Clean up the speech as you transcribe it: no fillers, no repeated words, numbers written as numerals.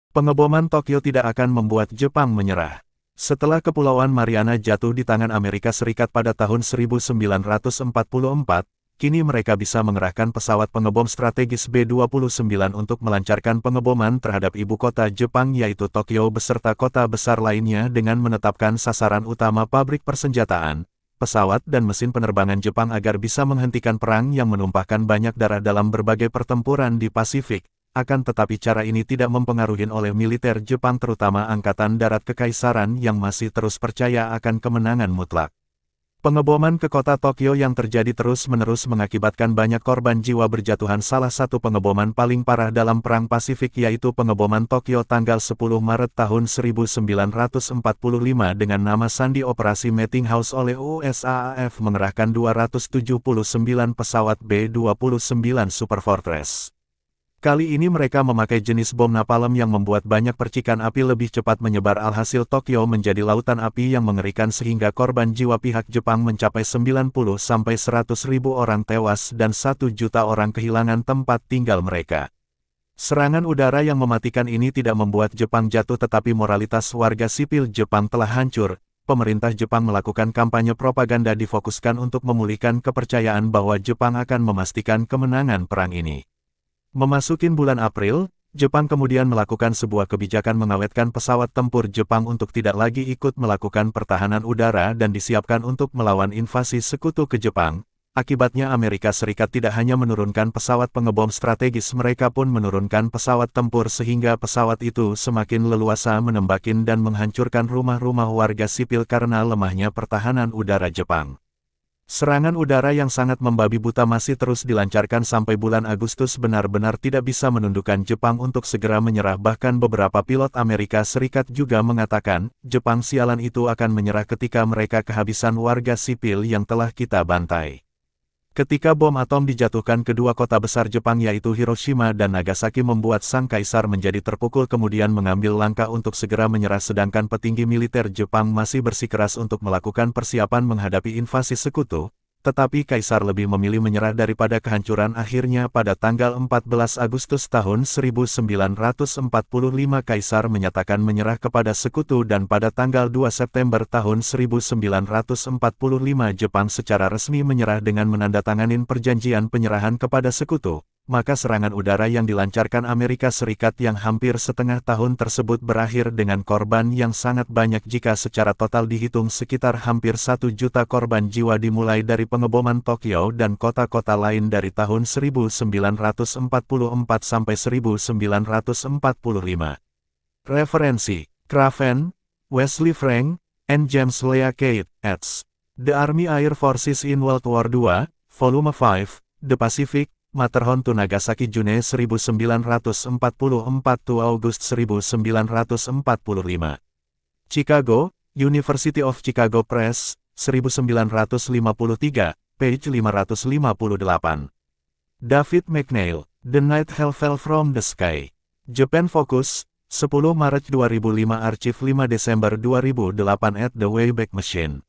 Pengeboman Tokyo tidak akan membuat Jepang menyerah. Setelah Kepulauan Mariana jatuh di tangan Amerika Serikat pada tahun 1944, kini mereka bisa mengerahkan pesawat pengebom strategis B-29 untuk melancarkan pengeboman terhadap ibu kota Jepang yaitu Tokyo beserta kota besar lainnya dengan menetapkan sasaran utama pabrik persenjataan, pesawat dan mesin penerbangan Jepang agar bisa menghentikan perang yang menumpahkan banyak darah dalam berbagai pertempuran di Pasifik. Akan tetapi cara ini tidak mempengaruhi oleh militer Jepang terutama Angkatan Darat Kekaisaran yang masih terus percaya akan kemenangan mutlak. Pengeboman ke kota Tokyo yang terjadi terus-menerus mengakibatkan banyak korban jiwa berjatuhan. Salah satu pengeboman paling parah dalam Perang Pasifik yaitu pengeboman Tokyo tanggal 10 Maret tahun 1945 dengan nama sandi Operasi Meetinghouse oleh USAAF mengerahkan 279 pesawat B-29 Super Fortress. Kali ini mereka memakai jenis bom napalm yang membuat banyak percikan api lebih cepat menyebar alhasil Tokyo menjadi lautan api yang mengerikan sehingga korban jiwa pihak Jepang mencapai 90-100 ribu orang tewas dan 1 juta orang kehilangan tempat tinggal mereka. Serangan udara yang mematikan ini tidak membuat Jepang jatuh tetapi moralitas warga sipil Jepang telah hancur. Pemerintah Jepang melakukan kampanye propaganda difokuskan untuk memulihkan kepercayaan bahwa Jepang akan memastikan kemenangan perang ini. Memasukin bulan April, Jepang kemudian melakukan sebuah kebijakan mengawetkan pesawat tempur Jepang untuk tidak lagi ikut melakukan pertahanan udara dan disiapkan untuk melawan invasi sekutu ke Jepang. Akibatnya Amerika Serikat tidak hanya menurunkan pesawat pengebom strategis, mereka pun menurunkan pesawat tempur sehingga pesawat itu semakin leluasa menembakin dan menghancurkan rumah-rumah warga sipil karena lemahnya pertahanan udara Jepang. Serangan udara yang sangat membabi buta masih terus dilancarkan sampai bulan Agustus benar-benar tidak bisa menundukkan Jepang untuk segera menyerah. Bahkan beberapa pilot Amerika Serikat juga mengatakan, Jepang sialan itu akan menyerah ketika mereka kehabisan warga sipil yang telah kita bantai. Ketika bom atom dijatuhkan kedua kota besar Jepang yaitu Hiroshima dan Nagasaki membuat sang kaisar menjadi terpukul kemudian mengambil langkah untuk segera menyerah sedangkan petinggi militer Jepang masih bersikeras untuk melakukan persiapan menghadapi invasi sekutu, tetapi kaisar lebih memilih menyerah daripada kehancuran. Akhirnya pada tanggal 14 Agustus tahun 1945 kaisar menyatakan menyerah kepada sekutu dan pada tanggal 2 September tahun 1945 Jepang secara resmi menyerah dengan menandatanganin perjanjian penyerahan kepada sekutu. Maka serangan udara yang dilancarkan Amerika Serikat yang hampir setengah tahun tersebut berakhir dengan korban yang sangat banyak jika secara total dihitung sekitar hampir 1 juta korban jiwa dimulai dari pengeboman Tokyo dan kota-kota lain dari tahun 1944 sampai 1945. Referensi: Craven, Wesley Frank, and James Lea Kate, eds. The Army Air Forces in World War II, Volume 5, The Pacific, Matterhorn to Nagasaki June 1944 to August 1945. Chicago, University of Chicago Press, 1953, page 558. David McNeil, The Night Hell Fell from the Sky. Japan Focus, 10 Maret 2005 Archive 5 Desember 2008 at The Wayback Machine.